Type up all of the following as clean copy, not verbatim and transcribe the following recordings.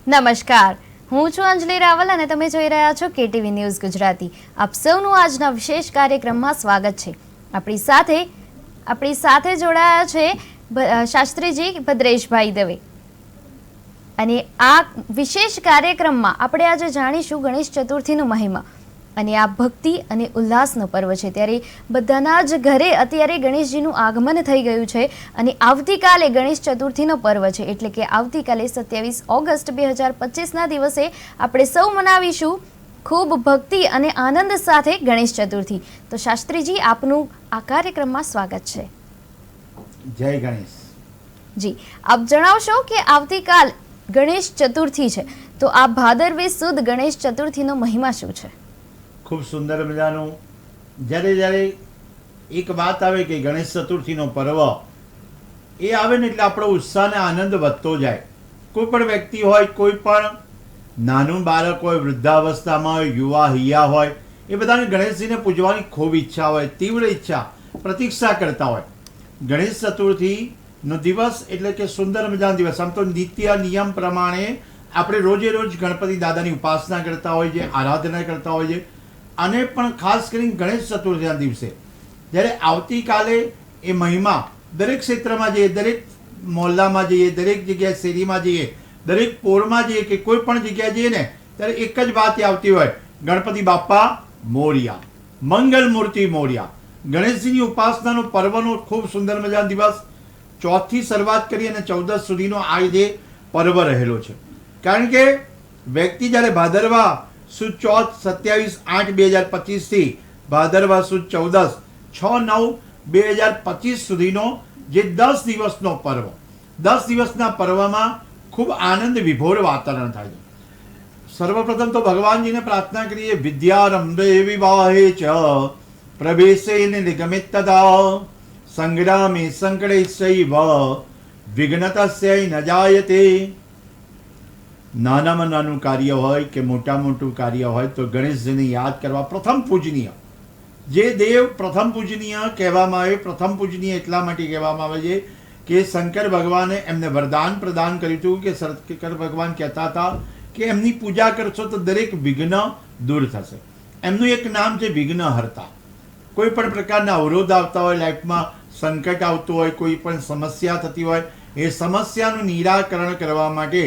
નમસ્કાર, હું છું અંજલિ રાવલ અને તમે જોઈ રહ્યા છો કેટીવી ન્યૂઝ ગુજરાતી। આપ સૌનું આજના વિશેષ કાર્યક્રમમાં સ્વાગત છે। આપણી સાથે જોડાયા છે શાસ્ત્રીજી ભદ્રેશભાઈ દવે અને આ વિશેષ કાર્યક્રમમાં આપણે આજે જાણીશું ગણેશ ચતુર્થીનો મહિમા અને આ ભક્તિ અને ઉલ્લાસનો પર્વ છે। ત્યારે બધાના જ ઘરે અત્યારે ગણેશજીનું આગમન થઈ ગયું છે અને આવતીકાલે ગણેશ ચતુર્થીનો પર્વ છે, એટલે કે આવતીકાલે 27 ઓગસ્ટ 2025ના દિવસે આપણે સૌ મનાવીશું ખૂબ ભક્તિ અને આનંદ સાથે ગણેશ ચતુર્થી। તો શાસ્ત્રીજી, આપનું આ કાર્યક્રમમાં સ્વાગત છે। જય ગણેશ જી, આપ જણાવશો કે આવતીકાલ ગણેશ ચતુર્થી છે, તો આ ભાદરવી સુદ ગણેશ ચતુર્થીનો મહિમા શું છે? ખૂબ સુંદર મજાનું જ્યારે એક વાત આવે કે ગણેશ ચતુર્થીનો પર્વ એ આવે ને એટલે આપણો ઉત્સાહ અને આનંદ વધતો જાય। કોઈ પણ વ્યક્તિ હોય, કોઈ પણ નાનું બાળક હોય, વૃદ્ધાવસ્થામાં હોય, યુવા હૈયા હોય, એ બધાને ગણેશજીને પૂજવાની ખૂબ ઈચ્છા હોય, તીવ્ર ઈચ્છા, પ્રતીક્ષા કરતા હોય। ગણેશ ચતુર્થીનો દિવસ એટલે કે સુંદર મજાનો દિવસ। આમ તો નિત્ય નિયમ પ્રમાણે આપણે રોજે રોજ ગણપતિ દાદાની ઉપાસના કરતા હોય છે, આરાધના કરતા હોય છે, અને પણ ખાસ કરીને ગણેશ ચતુર્થીના દિવસે જ્યારે આવતીકાલે એ મહિમા દરેક ક્ષેત્રમાં જઈએ, દરેક મોહલ્લામાં જઈએ, દરેક જગ્યાએ શેરીમાં જઈએ, દરેક પોરમાં જઈએ કે કોઈ પણ જગ્યાએ જઈએ ને ત્યારે એક જ વાત આવતી હોય, ગણપતિ બાપ્પા મોરિયા, મંગલ મૂર્તિ મોરિયા। ગણેશજીની ઉપાસનાનો પર્વનો ખૂબ સુંદર મજાનો દિવસ 4 થી શરૂઆત કરી અને 14 સુધીનો આ જે પર્વ રહેલો છે। કારણ કે વ્યક્તિ જ્યારે ભાદરવા સુદ 27/8/2025 થી ભાદરવા સુદ 14/6/9/2025 સુધીનો જે 10 દિવસનો પર્વ, 10 દિવસના પર્વમાં ખૂબ આનંદ વિભોર વાતાવરણ થાય છે। સર્વપ્રથમ તો ભગવાનજીને પ્રાર્થના કરીએ, વિદ્યારંભે વિવાહે ચ પ્રવેશે નિગમિત તદા સંગ્રામે સંકટૈશ્ચૈવ વિઘ્નતસ્ય ન જાયતે। નાનામાં નાનું કાર્ય હોય કે મોટું કાર્ય હોય તો ગણેશજીને યાદ કરવા પ્રથમ પૂજનીય, જે દેવ પ્રથમ પૂજનીય કહેવામાં આવે। પ્રથમ પૂજનીય એટલા માટે કહેવામાં આવે છે કે શંકર ભગવાને એમને વરદાન પ્રદાન કર્યું હતું કે શંકર ભગવાન કહેતા હતા કે એમની પૂજા કરશો તો દરેક વિઘ્ન દૂર થશે। એમનું એક નામ છે વિઘ્નહર્તા। કોઈ પણ પ્રકારના અવરોધ આવતા હોય, લાઈફમાં સંકટ આવતું હોય, કોઈ પણ સમસ્યા થતી હોય, એ સમસ્યાનું નિરાકરણ કરવા માટે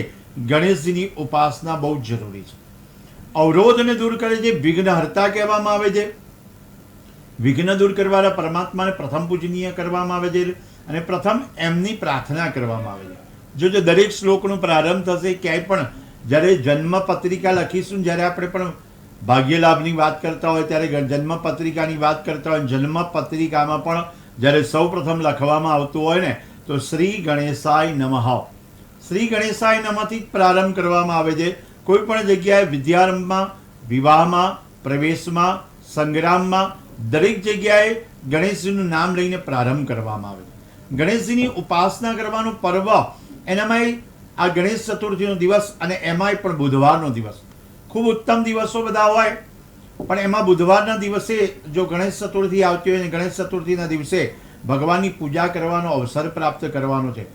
ગણેશજીની ઉપાસના બહુ જ જરૂરી છે। અવરોધને દૂર કરે છે, વિઘ્નહર્તા કહેવામાં આવે છે। વિઘ્ન દૂર કરવાના પરમાત્માને પ્રથમ પૂજનીય કરવામાં આવે છે અને પ્રથમ એમની પ્રાર્થના કરવામાં આવે છે। જો દરેક શ્લોકનો પ્રારંભ થશે, ક્યાંય પણ જ્યારે જન્મ પત્રિકા લખીશું, જ્યારે આપણે પણ ભાગ્ય લાભની વાત કરતા હોય ત્યારે જન્મ પત્રિકાની વાત કરતા હોય, જન્મ પત્રિકામાં પણ જ્યારે સૌ પ્રથમ લખવામાં આવતું હોય ને તો શ્રી ગણેશાય નમઃ, શ્રી ગણેશાય નમઃથી પ્રારંભ કરવામાં આવે છે। કોઈ પણ જગ્યાએ વિદ્યારંભમાં, વિવાહમાં, પ્રવેશમાં, સંગ્રામમાં દરેક જગ્યાએ ગણેશજીનું નામ લઈને પ્રારંભ કરવામાં આવે છે। ગણેશજીની ઉપાસના કરવાનો પર્વ, એનામાંય આ ગણેશ ચતુર્થીનો દિવસ અને એમાંય પણ બુધવારનો દિવસ ખૂબ ઉત્તમ દિવસો બધા હોય, પણ એમાં બુધવારના દિવસે જો ગણેશ ચતુર્થી આવતી હોય ને ગણેશ ચતુર્થીના દિવસે ભગવાનની પૂજા કરવાનો અવસર પ્રાપ્ત કરવાનો છે।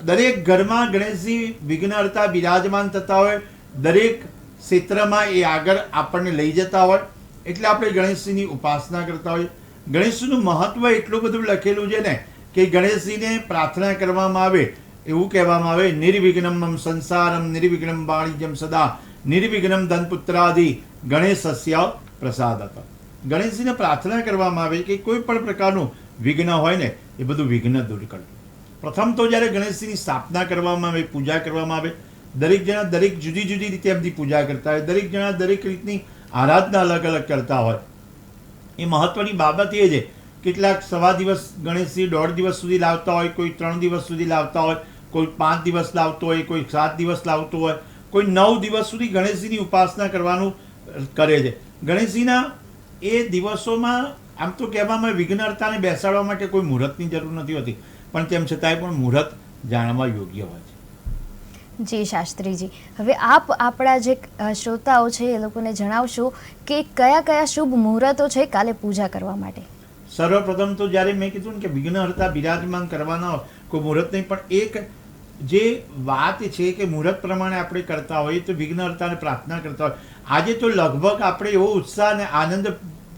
દરેક ઘરમાં ગણેશજી વિઘ્નહર્તા બિરાજમાન થતા હોય, દરેક ક્ષેત્રમાં એ આગળ આપણને લઈ જતા હોય, એટલે આપણે ગણેશજીની ઉપાસના કરતા હોઈએ। ગણેશજીનું મહત્વ એટલું બધું લખેલું છે ને કે ગણેશજીને પ્રાર્થના કરવામાં આવે, એવું કહેવામાં આવે, નિર્વિઘ્નમ સંસારમ નિર્વિઘ્નમ વાણિજ્યમ સદા નિર્વિઘ્નમ ધનપુત્રાદિ ગણેશસ્ય પ્રસાદત। ગણેશજીને પ્રાર્થના કરવામાં આવે કે કોઈ પણ પ્રકારનું વિઘ્ન હોય ને એ બધું વિઘ્ન દૂર કરજો। પ્રથમ તો જ્યારે ગણેશજીની સ્થાપના કરવામાં આવે, પૂજા કરવામાં આવે, દરેક જણા દરેક જુદી જુદી રીતે એમની પૂજા કરતા હોય, દરેક જણા દરેક રીતની આરાધના અલગ અલગ કરતા હોય। એ મહત્વની બાબત એ છે, કેટલાક સવા દિવસ ગણેશજી 1.5 દિવસ સુધી લાવતા હોય, કોઈ 3 દિવસ સુધી લાવતા હોય, કોઈ 5 દિવસ લાવતો હોય, કોઈ 7 દિવસ લાવતો હોય, કોઈ 9 દિવસ સુધી ગણેશજીની ઉપાસના કરવાનું કરે છે। ગણેશજીના એ દિવસોમાં આમ તો કહેવામાં વિઘ્નહર્તાને બેસાડવા માટે કોઈ મુહૂર્તની જરૂર નથી હોતી, પણ તેમ છતાંય પણ મુહૂર્ત જાણવા યોગ્ય હોય છે। જી શાસ્ત્રીજી, હવે આપ આપણા જે શ્રોતાઓ છે એ લોકોને જણાવશો કે કયા કયા શુભ મુહૂર્તો છે કાલે પૂજા કરવા માટે? સર્વપ્રથમ તો જ્યારે મેં કીધું ને કે વિઘ્નહર્તા બિરાજમાન કરવાના કોઈ મુહૂર્ત નહીં, પણ એક જે વાત છે કે મુહૂર્ત પ્રમાણે આપણે કરતા હોઈએ તો વિઘ્નહર્તાને પ્રાર્થના કરતા હોય. આજે તો લગભગ આપણે એવો ઉત્સાહ અને આનંદ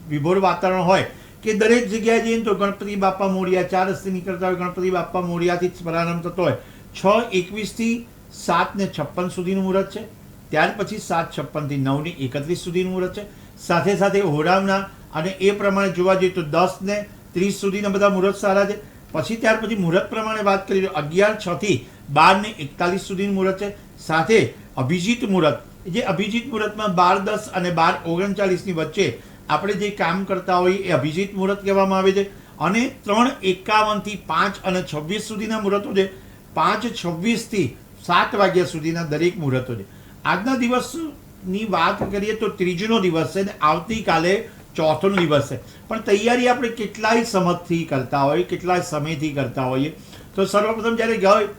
વિભોર વાતાવરણ હોય કે દરેક જગ્યાએ જઈએ તો ગણપતિ બાપા મોરિયા 4 રસ્તે નીકળતા હોય, ગણપતિ બાપા મોરિયાથી જ પ્રારંભ થતો હોય. 6:21 થી 7:56 સુધીનું મુહૂર્ત છે. ત્યાર પછી 7:56 થી 9:31 સુધીનું મુહૂર્ત છે. સાથે સાથે હોરામના અને એ પ્રમાણે જોવા જઈએ તો 10:30 સુધીના બધા મુહૂર્ત સારા છે. પછી ત્યાર પછી મુહૂર્ત પ્રમાણે વાત કરીએ તો 11:06 થી 12:41 સુધીનું મુહૂર્ત છે. સાથે અભિજીત મુહૂર્ત, જે અભિજીત મુહૂર્તમાં 12:10 અને 12:39 વચ્ચે આપણે જે કામ કરતા હોઈએ એ અભિજીત મુહૂર્ત કહેવામાં આવે છે. અને 3:51 થી 5:26 સુધીના મુહૂર્તો છે. 5:26 થી 7 વાગ્યા સુધીના દરેક મુહૂર્તો છે. આજના દિવસની વાત કરીએ તો ત્રીજનો દિવસ છે ને આવતીકાલે ચોથનો દિવસ છે. પણ તૈયારી આપણે કેટલાય સમયથી કરતા હોઈએ, કેટલાય સમયથી કરતા હોઈએ. તો સર્વપ્રથમ જ્યારે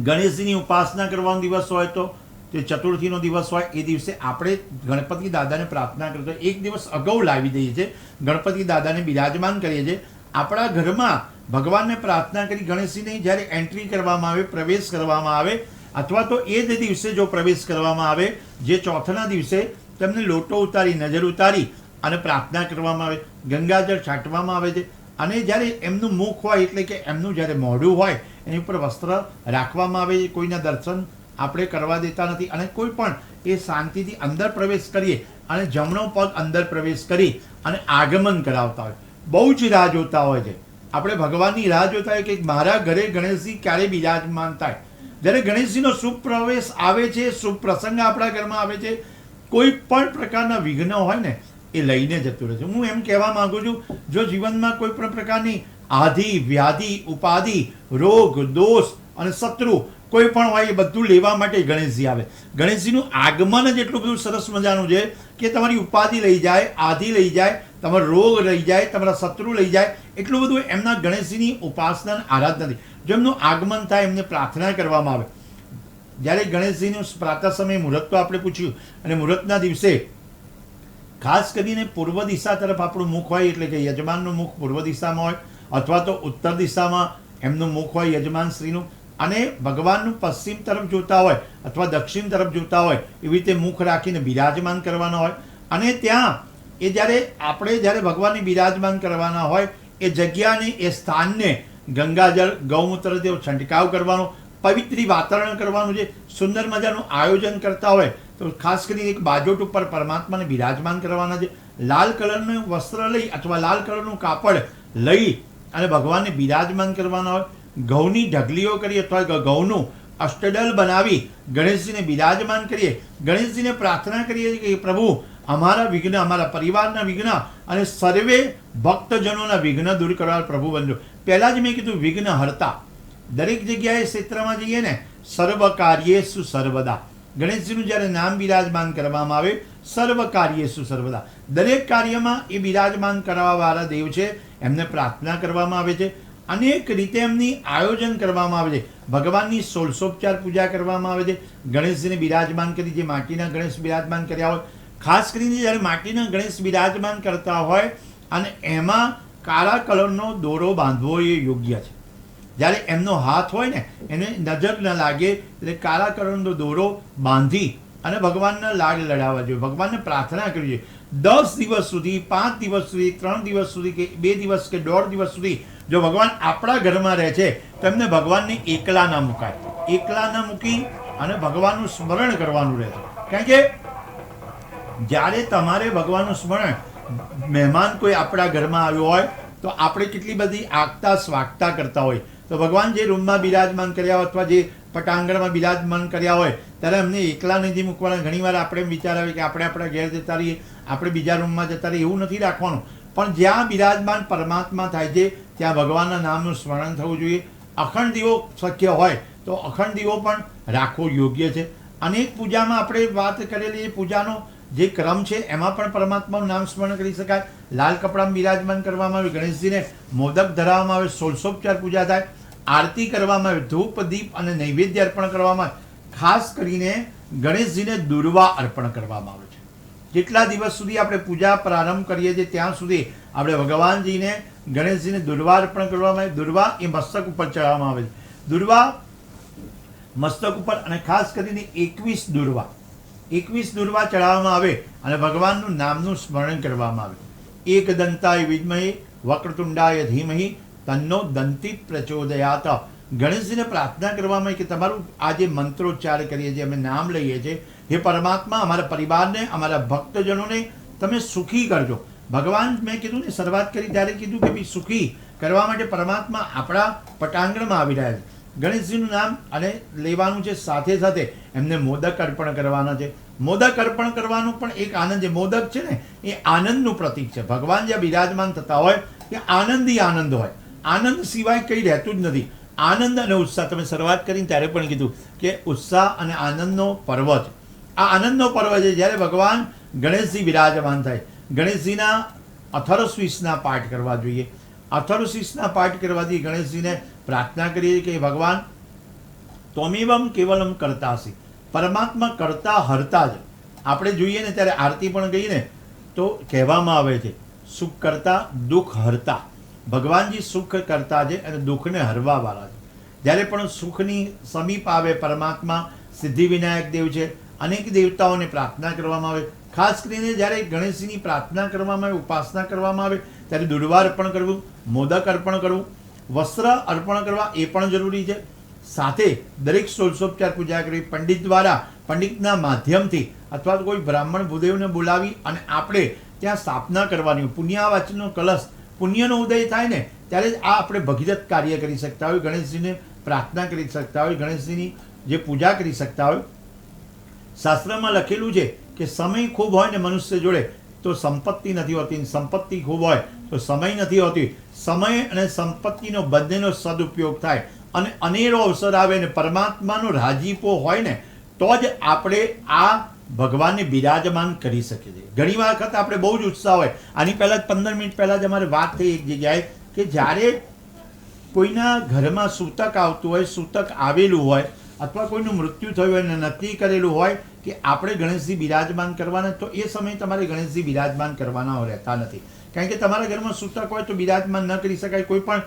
ગણેશજીની ઉપાસના કરવાનો દિવસ હોય તો તે ચતુર્થીનો દિવસ હોય એ દિવસે આપણે ગણપતિ દાદાને પ્રાર્થના કરતા એક દિવસ અગાઉ લાવી દઈએ છીએ. ગણપતિ દાદાને બિરાજમાન કરીએ છીએ. આપણા ઘરમાં ભગવાનને પ્રાર્થના કરી ગણેશજીની જ્યારે એન્ટ્રી કરવામાં આવે, પ્રવેશ કરવામાં આવે, અથવા તો એ જ દિવસે જો પ્રવેશ કરવામાં આવે જે ચોથના દિવસે તેમને લોટો ઉતારી, નજર ઉતારી અને પ્રાર્થના કરવામાં આવે, ગંગાજળ છાંટવામાં આવે છે. અને જ્યારે એમનું મુખ હોય એટલે કે એમનું જ્યારે મોઢું હોય એની ઉપર વસ્ત્ર રાખવામાં આવે છે. કોઈના દર્શન આપણે કરવા દેતા નથી અને કોઈ પણ એ શાંતિથી અંદર પ્રવેશ કરીએ અને જમણો પગ અંદર પ્રવેશ કરી અને આગમન કરાવતા હોય. બહુ જ રાહ જોતા હોય છે. આપણે ભગવાનની રાહ જોતા હોય કે મારા ઘરે ગણેશજી ક્યારે બિરાજમાન થાય. જ્યારે ગણેશજીનો શુભ પ્રવેશ આવે છે, શુભ પ્રસંગ આપણા ઘરમાં આવે છે, કોઈ પણ પ્રકારના વિઘ્ન હોય ને એ લઈને જતું રહે છે. હું એમ કહેવા માંગુ છું, જો જીવનમાં કોઈ પણ પ્રકારની આધિ, વ્યાધિ, ઉપાધિ, રોગ, દોષ અને શત્રુ કોઈ પણ હોય એ બધું લેવા માટે ગણેશજી આવે. ગણેશજીનું આગમન જ એટલું બધું સરસ મજાનું છે કે તમારી ઉપાધિ લઈ જાય, આધિ લઈ જાય, તમારો રોગ લઈ જાય, તમારા શત્રુ લઈ જાય. એટલું બધું એમના ગણેશજીની ઉપાસના આરાધનાથી જો એમનું આગમન થાય, એમને પ્રાર્થના કરવામાં આવે. જ્યારે ગણેશજીનું પ્રાતઃ સમય મુહૂર્ત તો આપણે પૂછ્યું અને મુહૂર્તના દિવસે ખાસ કરીને પૂર્વ દિશા તરફ આપણું મુખ હોય એટલે કે યજમાનનું મુખ પૂર્વ દિશામાં હોય અથવા તો ઉત્તર દિશામાં એમનું મુખ હોય યજમાન શ્રીનું, અને ભગવાનનું પશ્ચિમ તરફ જોતા હોય અથવા દક્ષિણ તરફ જોતા હોય એવી રીતે મુખ રાખીને બિરાજમાન કરવાના હોય. અને ત્યાં એ જ્યારે ભગવાનને બિરાજમાન કરવાના હોય એ જગ્યાને, એ સ્થાનને ગંગાજળ, ગૌમૂત્રથી છંટકાવ કરવાનો, પવિત્રી વાતાવરણ કરવાનું છે. સુંદર મજાનું આયોજન કરતા હોય તો ખાસ કરીને એક બાજોટ ઉપર પરમાત્માને બિરાજમાન કરવાના છે. લાલ કલરનું વસ્ત્ર લઈ અથવા લાલ કલરનું કાપડ લઈ અને ભગવાનને બિરાજમાન કરવાના હોય. ઘઉંની ઢગલીઓ કરી અથવા ઘઉંનું અષ્ટદળ બનાવી ગણેશજીને બિરાજમાન કરીએ. ગણેશજીને પ્રાર્થના કરીએ કે પ્રભુ અમારા વિઘ્ન, અમારા પરિવારના વિઘ્ન અને સર્વે ભક્તજનોના વિઘ્ન દૂર કરવા પ્રભુ બનજો. પહેલાં જ મેં કીધું વિઘ્ન હરતા. દરેક જગ્યાએ ક્ષેત્રમાં જઈએ ને સર્વ કાર્યેષુ સર્વદા. ગણેશજીનું જ્યારે નામ બિરાજમાન કરવામાં આવે, સર્વ કાર્યેષુ સર્વદા, દરેક કાર્યમાં એ બિરાજમાન કરવાવાળા દેવ છે. એમને પ્રાર્થના કરવામાં આવે છે. અનેક રીતે એમની આયોજન કરવામાં આવે છે. ભગવાનની 16 પૂજા કરવામાં આવે છે. ગણેશજીને બિરાજમાન કરી, જે માટીના ગણેશ બિરાજમાન કર્યા હોય, ખાસ કરીને જ્યારે માટીના ગણેશ બિરાજમાન કરતા હોય અને એમાં કાળા કલરનો દોરો બાંધવો એ યોગ્ય છે. જ્યારે એમનો હાથ હોય ને એને નજર ન લાગે એટલે કાળા કલરનો દોરો બાંધી અને ભગવાનના લાડ લડાવવા જોઈએ. ભગવાનને પ્રાર્થના કરવી જોઈએ. 10 દિવસ સુધી, 5 દિવસ સુધી, 3 દિવસ સુધી કે 2 દિવસ કે 1.5 દિવસ સુધી જો ભગવાન આપણા ઘરમાં રહે છે તો એમને ભગવાનને એકલા ના મુકાય. એકલા ના મૂકી અને ભગવાનનું સ્મરણ કરવાનું રહે છે. કારણ કે જ્યારે તમારે ભગવાનનું સ્મરણ, મહેમાન કોઈ આપણા ઘરમાં આવ્યો હોય તો આપણે કેટલી બધી આગતા સ્વાગતા કરતા હોય. તો ભગવાન જે રૂમમાં બિરાજમાન કર્યા હોય અથવા જે પટાંગણમાં બિરાજમાન કર્યા હોય ત્યારે એમને એકલા નથી મૂકવાના. ઘણીવાર આપણે વિચાર આવે કે આપણે આપણા ઘેર જતા રહીએ, આપણે બીજા રૂમમાં જતા રહીએ, એવું નથી રાખવાનું. પણ જ્યાં બિરાજમાન પરમાત્મા થાય છે ત્યાં ભગવાનના નામનું સ્મરણ થવું જોઈએ. અખંડ દીવો શક્ય હોય તો અખંડ દીવો પણ રાખવો યોગ્ય છે. અનેક પૂજામાં આપણે વાત કરેલી એ પૂજાનો જે ક્રમ છે એમાં પણ પરમાત્માનું નામ સ્મરણ કરી શકાય. લાલ કપડામાં બિરાજમાન કરવામાં આવે, ગણેશજીને મોદક ધરાવવામાં આવે, 16 પૂજા થાય, આરતી કરવામાં આવે, ધૂપ દીપ અને નૈવેદ્ય અર્પણ કરવામાં આવે. ખાસ કરીને ગણેશજીને દુર્વા અર્પણ કરવામાં આવે છે. જેટલા દિવસ સુધી આપણે પૂજા પ્રારંભ કરીએ છીએ ત્યાં સુધી આપણે ભગવાનજીને, ગણેશજીને દુર્વા અર્પણ કરવામાં આવે. દુર્વા એ મસ્તક ઉપર ચડાવવામાં આવે છે. દુર્વા મસ્તક ઉપર, અને ખાસ કરીને 21 દુર્વા ચડાવવામાં આવે અને ભગવાનનું નામનું સ્મરણ કરવામાં આવે. એકદંતાય વિદ્મહે વક્રતુંડાય ધીમહિ તન્નો દંતી પ્રચોદયાત. ગણેશજીને પ્રાર્થના કરવામાં કે તમારું આ જે મંત્રોચ્ચાર કરીએ છીએ, અમે નામ લઈએ છીએ, હે પરમાત્મા અમારા પરિવારને, અમારા ભક્તજનોને તમે સુખી કરજો. ભગવાન, મેં કીધું ને, શરૂઆત કરી ત્યારે કીધું કે ભાઈ સુખી કરવા માટે પરમાત્મા આપણા પટાંગણમાં આવી રહ્યા છે. ગણેશજીનું નામ અને લેવાનું છે, સાથે સાથે એમને મોદક અર્પણ કરવાના છે. મોદક અર્પણ કરવાનું પણ એક આનંદ છે. મોદક છે ને એ આનંદનું પ્રતીક છે. ભગવાન જ્યાં બિરાજમાન થતા હોય કે આનંદી આનંદ હોય, આનંદ સિવાય કંઈ રહેતું જ નથી. આનંદ અને ઉત્સાહ, તમે શરૂઆત કરીને ત્યારે પણ કીધું કે ઉત્સાહ અને આનંદનો પર્વ છે. આ આનંદનો પર્વ છે જ્યારે ભગવાન ગણેશજી બિરાજમાન થાય. ગણેશજીના અથર્વશીર્ષના પાઠ કરવા જોઈએ. અથર્વશીર્ષના પાઠ કરવાથી ગણેશજીને પ્રાર્થના કરીએ કે ભગવાન ત્વમેવમ કેવલમ કરતાસી, પરમાત્મા કરતા હરતા જ. આપણે જોઈએ ને ત્યારે આરતી પણ ગઈ ને તો કહેવામાં આવે છે સુખ કરતા દુઃખ હરતા. ભગવાનજી સુખ કરતા છે અને દુઃખને હરવાવાળા છે. જ્યારે પણ સુખની સમીપ આવે પરમાત્મા, સિદ્ધિવિનાયક દેવ છે, અનેક દેવતાઓને પ્રાર્થના કરવામાં આવે. ખાસ કરીને જ્યારે ગણેશજીની પ્રાર્થના કરવામાં આવે, ઉપાસના કરવામાં આવે ત્યારે દુર્વા અર્પણ કરવું, મોદક અર્પણ કરવું, વસ્ત્ર અર્પણ કરવા એ પણ જરૂરી છે. સાથે દરેક ષોડશોપચાર પૂજા કરવી પંડિત દ્વારા, પંડિતના માધ્યમથી, અથવા તો કોઈ બ્રાહ્મણ ભૂદેવને બોલાવી અને આપણે ત્યાં સ્થાપના કરવાની. પુણ્યવાચનનો કલશ, પુણ્યનો ઉદય થાય ને ત્યારે જ આ આપણે ભગીરથ કાર્ય કરી શકતા હોય, ગણેશજીને પ્રાર્થના કરી શકતા હોય, ગણેશજીની જે પૂજા કરી શકતા હોય. શાસ્ત્રમાં લખેલું છે કે સમય ખૂબ હોય ને મનુષ્ય જોડે તો સંપત્તિ નથી હોતી, સંપત્તિ ખૂબ હોય તો સમય નથી હોતી. સમય અને સંપત્તિનો બંનેનો સદુપયોગ થાય અને અનેરો અવસર આવે ને પરમાત્માનો રાજીપો હોય ને તો જ આપણે આ ભગવાનને બિરાજમાન કરી શકીએ છીએ. ઘણી વખત આપણે બહુ જ ઉત્સાહ હોય. આની પહેલાં જ 15 મિનિટ પહેલાં જ અમારે વાત થઈ એક જગ્યાએ કે જ્યારે કોઈના ઘરમાં સૂતક આવતું હોય, સૂતક આવેલું હોય, અથવા કોઈનું મૃત્યુ થયું હોય અને નક્કી કરેલું હોય કે આપણે ગણેશજી બિરાજમાન કરવાના, તો એ સમયે તમારે ગણેશજી બિરાજમાન કરવાના રહેતા નથી. કારણ કે તમારા ઘરમાં સૂતક હોય તો બિરાજમાન ન કરી શકાય. કોઈ પણ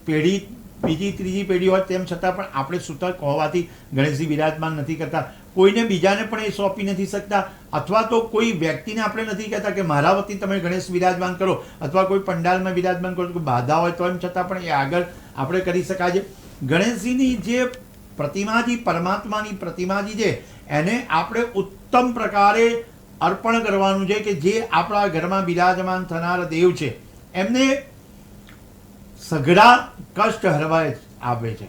પેઢી, બીજી ત્રીજી પેઢી હોય તેમ છતાં પણ આપણે સૂતક હોવાથી ગણેશજી બિરાજમાન નથી કરતા. કોઈને બીજાને પણ એ સોંપી નથી શકતા, અથવા તો કોઈ વ્યક્તિને આપણે નથી કહેતા કે મારા વતી તમે ગણેશ બિરાજમાન કરો, અથવા કોઈ પંડાલમાં બિરાજમાન કરો. કોઈ બાધા હોય તો એમ છતાં પણ એ આગળ આપણે કરી શકાય છે. ગણેશજીની જે પ્રતિમાજી, પરમાત્માની પ્રતિમાજી છે, એને આપણે ઉત્તમ પ્રકારે અર્પણ કરવાનું છે કે જે આપણા ઘરમાં બિરાજમાન થનાર દેવ છે એમને સઘળા કષ્ટ હરવા આવે છે,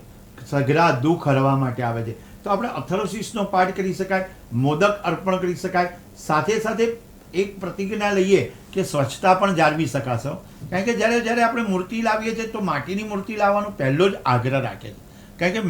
સઘળા દુઃખ હરવા માટે આવે છે. તો આપણે અથર્વશીર્ષનો પાઠ કરી શકાય, મોદક અર્પણ કરી શકાય. સાથે સાથે એક પ્રતિજ્ઞા લઈએ કે સ્વચ્છતા પણ જાળવી શકાશે. કારણ કે જ્યારે આપણે મૂર્તિ લાવીએ છીએ તો માટીની મૂર્તિ લાવવાનો પહેલો જ આગ્રહ રાખે છે. કારણ કે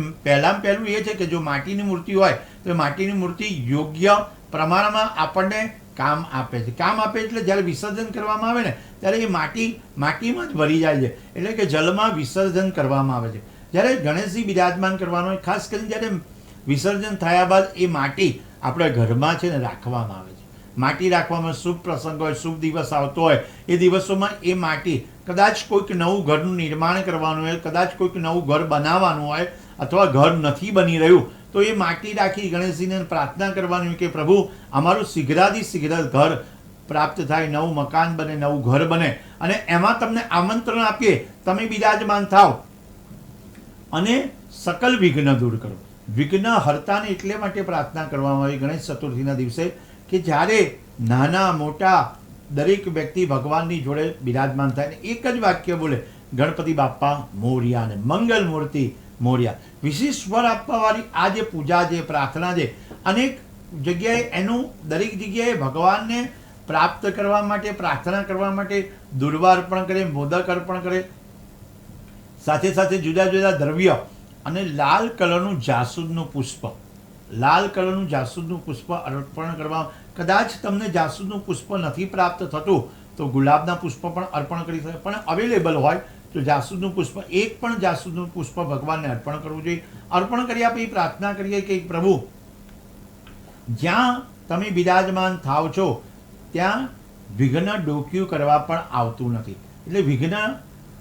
પહેલું એ છે કે જો માટીની મૂર્તિ હોય તો માટીની મૂર્તિ યોગ્ય પ્રમાણમાં આપણને કામ આપે છે. કામ આપે એટલે જ્યારે વિસર્જન કરવામાં આવે ને ત્યારે એ માટીમાં જ ભરી જાય છે, એટલે કે જલમાં વિસર્જન કરવામાં આવે છે. જ્યારે ગણેશજી બિરાજમાન કરવાનો હોય, ખાસ કરીને જ્યારે વિસર્જન થયા બાદ એ માટી આપણા ઘરમાં છે ને રાખવામાં આવે છે. માટી રાખવામાં શુભ પ્રસંગ હોય, શુભ દિવસ આવતો હોય, એ દિવસોમાં એ માટી, કદાચ કોઈક નવું ઘરનું નિર્માણ કરવાનું હોય, કદાચ કોઈક નવું ઘર બનાવવાનું હોય, અથવા ઘર નથી બની રહ્યું તો એ માટી રાખી ગણેશજીને પ્રાર્થના કરવાની હોય કે પ્રભુ અમારું શીઘ્રાથી શીઘ્ર ઘર પ્રાપ્ત થાય, નવું મકાન બને, નવું ઘર બને, અને એમાં તમને આમંત્રણ આપીએ, તમે બિરાજમાન થાવ અને સકલ વિઘ્ન દૂર કરો. વિઘ્ન હરતાને એટલે માટે પ્રાર્થના કરવામાં આવી ગણેશ ચતુર્થીના દિવસે કે જ્યારે નાના મોટા દરેક વ્યક્તિ ભગવાનની જોડે બિરાજમાન થાય ને એક જ વાક્ય બોલે, ગણપતિ બાપ્પા મોર્યા ને મંગલ મૂર્તિ મોર્યા. વિશેષ સ્વર આપવાવાળી આ જે પૂજા છે, પ્રાર્થના છે, અનેક જગ્યાએ એનું દરેક જગ્યાએ ભગવાનને પ્રાપ્ત કરવા માટે, પ્રાર્થના કરવા માટે દુર્વા અર્પણ કરે, મોદક અર્પણ કરે, સાથે સાથે જુદા જુદા દ્રવ્ય અને લાલ કલરનું જાસૂદનું પુષ્પ, લાલ કલરનું જાસૂદનું પુષ્પ અર્પણ કરવા. કદાચ તમને જાસૂદનું પુષ્પ નથી પ્રાપ્ત થતું તો ગુલાબના પુષ્પ પણ અર્પણ કરી શકે, પણ અવેલેબલ હોય તો જાસૂદનું પુષ્પ, એક પણ જાસૂદનું પુષ્પ ભગવાનને અર્પણ કરવું જોઈએ. અર્પણ કર્યા પછી પ્રાર્થના કરીએ કે પ્રભુ જ્યાં તમે બિરાજમાન થાવ છો ત્યાં વિઘ્ન ડોક્યું કરવા પણ આવતું નથી. એટલે વિઘ્ન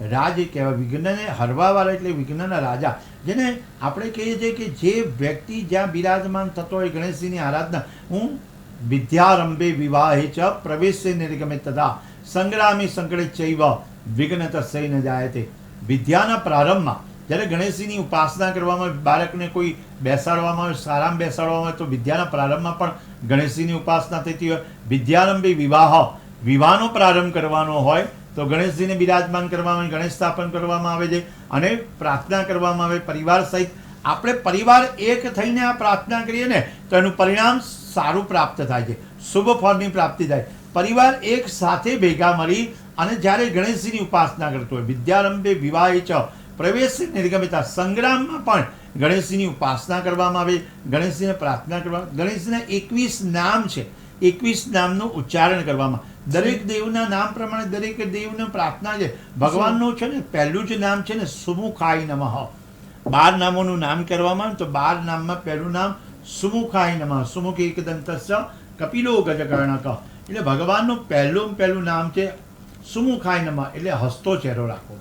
રાજ કહેવાય. વિઘ્નને હરવાવાળા એટલે વિઘ્નના રાજા, જેને આપણે કહીએ છીએ કે જે વ્યક્તિ જ્યાં બિરાજમાન થતો હોય ગણેશજીની આરાધના, હું વિદ્યારંભે વિવાહે ચ પ્રવેશે નિર્ગમે તથા સંગ્રામી સંકળે ચૈવ વિઘ્ન તસ્ય ન જાયતે. વિદ્યાના પ્રારંભમાં જ્યારે ગણેશજીની ઉપાસના કરવામાં આવે, બાળકને કોઈ બેસાડવામાં આવે, શાળામાં બેસાડવામાં આવે, તો વિદ્યાના પ્રારંભમાં પણ ગણેશજીની ઉપાસના થતી હોય. વિદ્યારંભે વિવાહનો પ્રારંભ કરવાનો હોય તો ગણેશજીને બિરાજમાન કરવામાં આવે, ગણેશ સ્થાપન કરવામાં આવે છે અને પ્રાર્થના કરવામાં આવે પરિવાર સહિત. આપણે પરિવાર એક થઈને આ પ્રાર્થના કરીએ ને તો એનું પરિણામ સારું પ્રાપ્ત થાય છે, શુભ ફળની પ્રાપ્તિ થાય. પરિવાર એક સાથે ભેગા મળી અને જ્યારે ગણેશજીની ઉપાસના કરતો હોય, વિદ્યારંભે વિવાહે ચ પ્રવેશ નિર્ગમિતા, સંગ્રામમાં પણ ગણેશજીની ઉપાસના કરવામાં આવે, ગણેશજીને પ્રાર્થના કરવા. ગણેશજીના 21 નામ છે, 21 નામનું ઉચ્ચારણ કરવામાં. દરેક દેવના નામ પ્રમાણે દરેક દેવને પ્રાર્થના છે. ભગવાનનું છે ને પહેલું જ નામ છે ને સુમુખાય નમઃ. 12 નામોનું નામ કરવામાં તો 12 નામમાં પહેલું નામ સુમુખાય નમઃ. સુમુખ એકદંતસ્ય કપિલો ગજકર્ણક. એટલે ભગવાનનું પહેલું નામ છે સુમુખાય નમઃ, એટલે હસતો ચહેરો રાખો.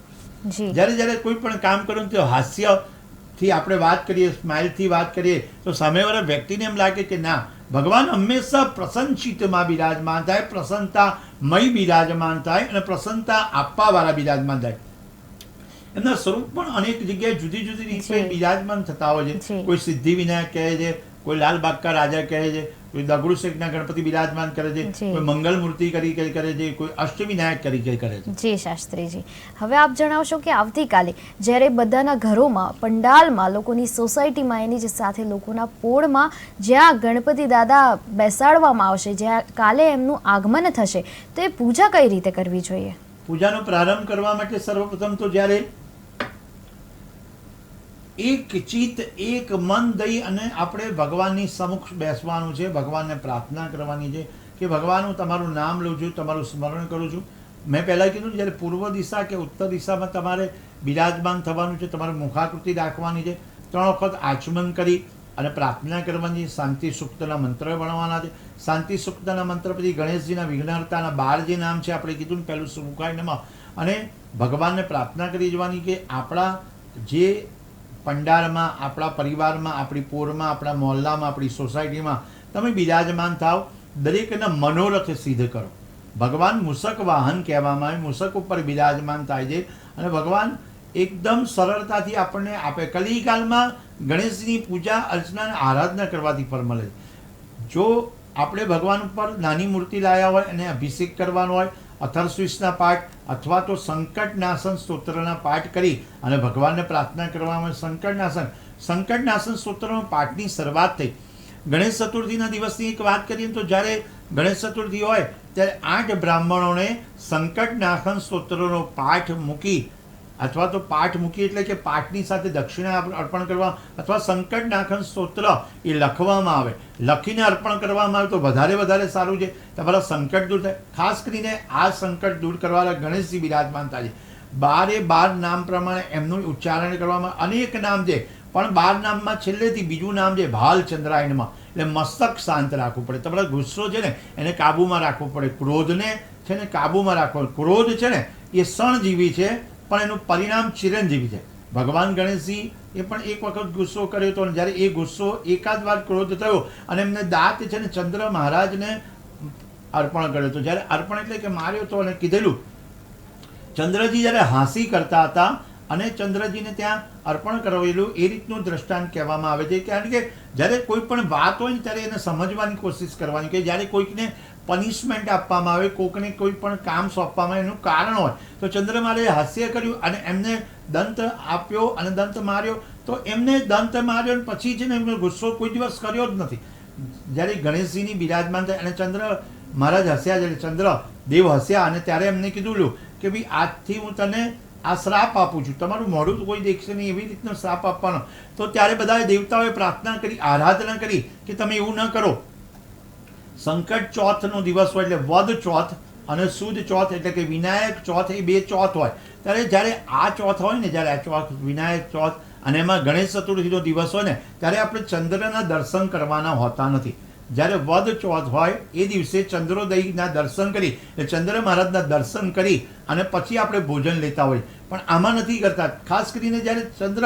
જ્યારે જ્યારે કોઈ પણ કામ કરો તો હાસ્યથી આપણે વાત કરીએ, સ્માઇલથી વાત કરીએ તો સામેવાળા વ્યક્તિને એમ લાગે કે ના, ભગવાન હંમેશા પ્રસન્નચિત્તમાં બિરાજમાન થાય, પ્રસન્નતામય બિરાજમાન થાય અને પ્રસન્નતા આપવાવાળા બિરાજમાન થાય. એમના સ્વરૂપ પણ અનેક જગ્યાએ જુદી જુદી રીતે બિરાજમાન થતા હોય છે. કોઈ સિદ્ધિ વિનાયક કહે છે, કોઈ લાલબાગ કા રાજા કહે છે, કોઈ દગડુ શેખના ગણપતિ બિરાજમાન કરે છે, કોઈ મંગલ મૂર્તિ કરી કરે છે, કોઈ અષ્ટવિનાયક કરી કરે છે. જી શાસ્ત્રીજી, હવે આપ જણાવશો કે આવતીકાલે જ્યારે બધાના ઘરોમાં, પંડાલમાં, લોકોની સોસાયટીમાં, એની જ સાથે લોકોના પોળમાં જ્યાં ગણપતિ દાદા બેસાડવામાં આવશે, જ્યાં કાલે એમનું આગમન થશે, તો એ પૂજા કઈ રીતે કરવી જોઈએ? પૂજાનો પ્રારંભ કરવા માટે સર્વપ્રથમ તો જ્યારે એક ચિત્ત એક મન દઈ અને આપણે ભગવાનની સમક્ષ બેસવાનું છે, ભગવાનને પ્રાર્થના કરવાની છે કે ભગવાન હું તમારું નામ લઉં છું, તમારું સ્મરણ કરું છું. મેં પહેલાં કીધું જ્યારે પૂર્વ દિશા કે ઉત્તર દિશામાં તમારે બિરાજમાન થવાનું છે, તમારે મુખાકૃતિ રાખવાની છે, 3 વખત આચમન કરી અને પ્રાર્થના કરવાની. શાંતિ સૂક્તના મંત્ર ભણવાના છે. શાંતિ સૂક્તના મંત્ર પછી ગણેશજીના વિઘ્નહર્તાના 12 જે નામ છે આપણે કીધું પહેલું સુમુખાય નમઃ, અને ભગવાનને પ્રાર્થના કરી જવાની કે આપણા જે પંડાળમાં, આપણા પરિવારમાં, આપણી પોરમાં, આપણા મોહલ્લામાં, આપણી સોસાયટીમાં તમે બિરાજમાન થાવ, દરેકના મનોરથ સિદ્ધ કરો. ભગવાન મૂષક વાહન કહેવામાં આવે, મૂષક ઉપર બિરાજમાન થાય છે અને ભગવાન એકદમ સરળતાથી આપણને આપે. કલિકાલમાં ગણેશજીની પૂજા અર્ચના આરાધના કરવાથી ફળ મળે છે. જો આપણે ભગવાન ઉપર નાની મૂર્તિ લાવ્યા હોય અને અભિષેક કરવાનો હોય, અથર્વશીર્ષના પાઠ અથવા તો સંકટનાશન સ્તોત્રના પાઠ કરી અને ભગવાનને પ્રાર્થના કરવામાં. સંકટનાશન સ્તોત્રના પાઠની શરૂઆત થઈ. ગણેશ ચતુર્થીના દિવસની એક વાત કરીએ તો જ્યારે ગણેશ ચતુર્થી હોય ત્યારે 8 બ્રાહ્મણોને સંકટનાશન સ્તોત્રનો પાઠ મૂકી અથવા તો પાઠ મૂકી એટલે કે પાઠની સાથે દક્ષિણા અર્પણ કરવા અથવા સંકટનાશન સ્તોત્ર એ લખવામાં આવે, લખીને અર્પણ કરવામાં આવે તો વધારે સારું છે. તમારા સંકટ દૂર થાય. ખાસ કરીને આ સંકટ દૂર કરવાના ગણેશજી બિરાજમાન થાય છે. 12 નામ પ્રમાણે એમનું ઉચ્ચારણ કરવામાં. અનેક નામ છે પણ 12 નામમાં છેલ્લેથી બીજું નામ છે ભાલચંદ્રાયણમાં. એટલે મસ્તક શાંત રાખવું પડે. તમારો ગુસ્સો છે ને એને કાબૂમાં રાખવો પડે, ક્રોધને છે ને કાબૂમાં રાખવો. ક્રોધ છે ને એ ક્ષણજીવી છે પણ એનું પરિણામ ચિરંજીવી છે. ભગવાન ગણેશજી એ પણ એક વખત ગુસ્સો કર્યો હતો, જ્યારે એ ગુસ્સો એકાદ વાર ક્રોધ થયો અને એમને દાંત છે ને ચંદ્ર મહારાજને અર્પણ કર્યો હતો. જ્યારે અર્પણ એટલે કે માર્યો હતો અને કીધેલું, ચંદ્રજી જ્યારે હાંસી કરતા હતા અને ચંદ્રજીને ત્યાં અર્પણ કરેલું, એ રીતનું દ્રષ્ટાંત કહેવામાં આવે છે. કારણ કે જ્યારે કોઈ પણ વાત હોય ને ત્યારે એને સમજવાની કોશિશ કરવાની કે જ્યારે કોઈકને પનિશમેન્ટ આપવામાં આવે, કોઈકને કોઈ પણ કામ સોંપવામાં એનું કારણ હોય તો ચંદ્રમાએ હાસ્ય કર્યું અને એમને દંત આપ્યો અને દંત માર્યો. તો એમને દંત માર્યો અને પછી છે ને એમનો ગુસ્સો કોઈ દિવસ કર્યો જ નથી. જ્યારે ગણેશજીની બિરાજમાન થાય અને ચંદ્ર મહારાજ હસ્યા, જ્યારે ચંદ્ર દેવ હસ્યા અને ત્યારે એમને કીધું કે ભાઈ આજથી હું તને આ શ્રાપ આપું છું, તમારું મોઢું કોઈ દેખશે નહીં, એવી રીતનો શ્રાપ આપવાનો. તો ત્યારે બધા દેવતાઓએ પ્રાર્થના કરી, આરાધના કરી કે તમે એવું ન કરો. સંકટ ચોથનો દિવસ હોય એટલે વદ ચોથ અને સુદ ચોથ એટલે કે વિનાયક ચોથ, એ 2 ચોથ હોય. ત્યારે જ્યારે આ ચોથ હોય ને, જ્યારે આ ચોથ વિનાયક ચોથ અને એમાં ગણેશ ચતુર્થીનો દિવસ હોય ને ત્યારે આપણે ચંદ્રના દર્શન કરવાના હોતા નથી. જ્યારે વદ ચોથ હોય એ દિવસે ચંદ્રોદયના દર્શન કરી એટલે ચંદ્ર મહારાજના દર્શન કરી અને પછી આપણે ભોજન લેતા હોય, પણ આમાં નથી કરતા. ખાસ કરીને જ્યારે ચંદ્ર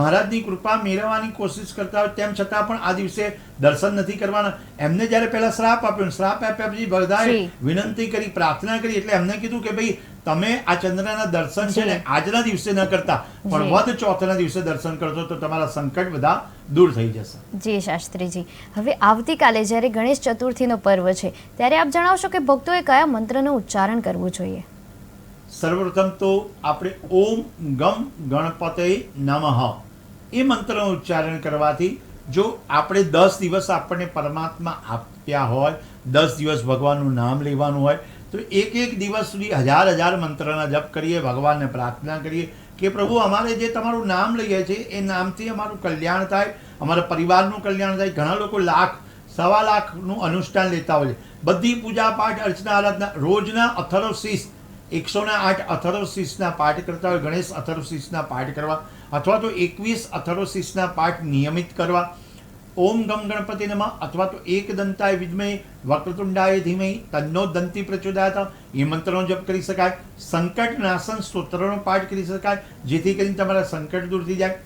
મહારાજની કૃપા મેળવવાની કોશિશ કરતા હોય તેમ છતાં પણ આ દિવસે દર્શન નથી કરવાના. એમને જ્યારે પહેલા શ્રાપ આપ્યો, શ્રાપ આપ્યા પછી બધાએ વિનંતી કરી, પ્રાર્થના કરી, એટલે એમને કીધું કે ભાઈ તમે આ ચંદ્રના દર્શન છે ને આજના દિવસે ન કરતા પણ વદ ચોથના દિવસે દર્શન કરશો તો તમારા સંકટ બધા દૂર થઈ જશે. જી શાસ્ત્રીજી, હવે આવતીકાલે જ્યારે ગણેશ ચતુર્થીનો પર્વ છે ત્યારે આપ જણાવશો કે ભક્તોએ કયા મંત્રનું ઉચ્ચારણ કરવું જોઈએ? સર્વપ્રથમ તો આપણે ઓમ ગમ ગણપતે નમઃ એ મંત્રનું ઉચ્ચારણ કરવાથી જો આપણે 10 દિવસ આપણને પરમાત્મા આપ્યા હોય, 10 દિવસ ભગવાનનું નામ લેવાનું હોય તો એક દિવસ સુધી હજાર મંત્રના જપ કરીએ, ભગવાનને પ્રાર્થના કરીએ કે પ્રભુ અમારે જે તમારું નામ લઈએ છીએ એ નામથી અમારું કલ્યાણ થાય, અમારા પરિવારનું કલ્યાણ થાય. ઘણા લોકો 1,00,000-1,15,000નું અનુષ્ઠાન લેતા હોય છે. બધી પૂજા પાઠ અર્ચના આરાધના રોજના અથર્વશીર્ષ 108 અથર્વશીર્ષના પાઠ કરતા હોય, ગણેશ અથર્વશીર્ષના પાઠ કરવા અથવા તો 21 અથર્વશીર્ષના પાઠ નિયમિત કરવા. ઓમ ગમ ગણપતિ નમઃ અથવા તો એકદંતાય વિદ્મહે વક્રતુંડાય ધીમહિ તન્નો દંતી પ્રચોદયાત એ મંત્રનો જપ કરી શકાય. સંકટ નાશન સ્તોત્રનો પાઠ કરી શકાય જેથી કરીને તમારા સંકટ દૂર થઈ જાય.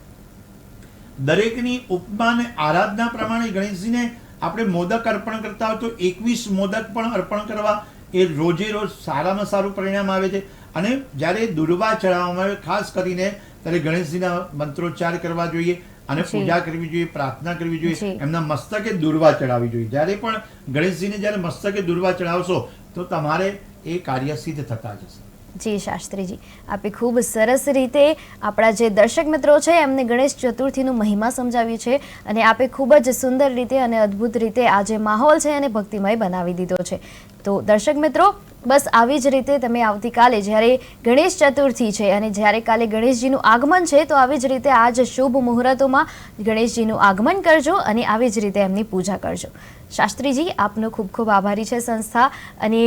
દરેકની ઉપમા અને આરાધના પ્રમાણે ગણેશજીને આપણે મોદક અર્પણ કરતા હોય તો 21 મોદક પણ અર્પણ કરવા. એ રોજે રોજ સારામાં સારું પરિણામ આવે છે. અને જ્યારે દુર્વા ચડાવવામાં આવે ખાસ કરીને ત્યારે ગણેશજીના મંત્રોચ્ચાર કરવા જોઈએ અને પૂજા કરવી જોઈએ, પ્રાર્થના કરવી જોઈએ, એમના મસ્તકે દુર્વા ચડાવવી જોઈએ. જ્યારે પણ ગણેશજીને જ્યારે મસ્તકે દુર્વા ચડાવશો તો તમારે એ કાર્ય સિદ્ધ થતા જશે. જી શાસ્ત્રીજી, આપે ખૂબ સરસ રીતે આપણા જે દર્શક મિત્રો છે એમને ગણેશ ચતુર્થીનું મહિમા સમજાવ્યું છે અને આપે ખૂબ જ સુંદર રીતે અને અદ્ભુત રીતે આ જે માહોલ છે એને ભક્તિમય બનાવી દીધો છે. તો દર્શક મિત્રો, બસ આવી જ રીતે તમે આવતીકાલે જ્યારે ગણેશ ચતુર્થી છે અને જ્યારે કાલે ગણેશજીનું આગમન છે તો આવી જ રીતે આ જ શુભ મુહૂર્તોમાં ગણેશજીનું આગમન કરજો અને આવી જ રીતે એમની પૂજા કરજો. શાસ્ત્રીજી, આપનો ખૂબ ખૂબ આભારી છે સંસ્થા અને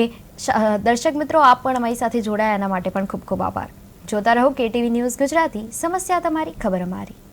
દર્શક મિત્રો આપ પણ અમારી સાથે જોડાયા એના માટે પણ ખૂબ ખૂબ આભાર. જોતા રહો KTV ન્યૂઝ ગુજરાતી, સમસ્યા તમારી, ખબર અમારી.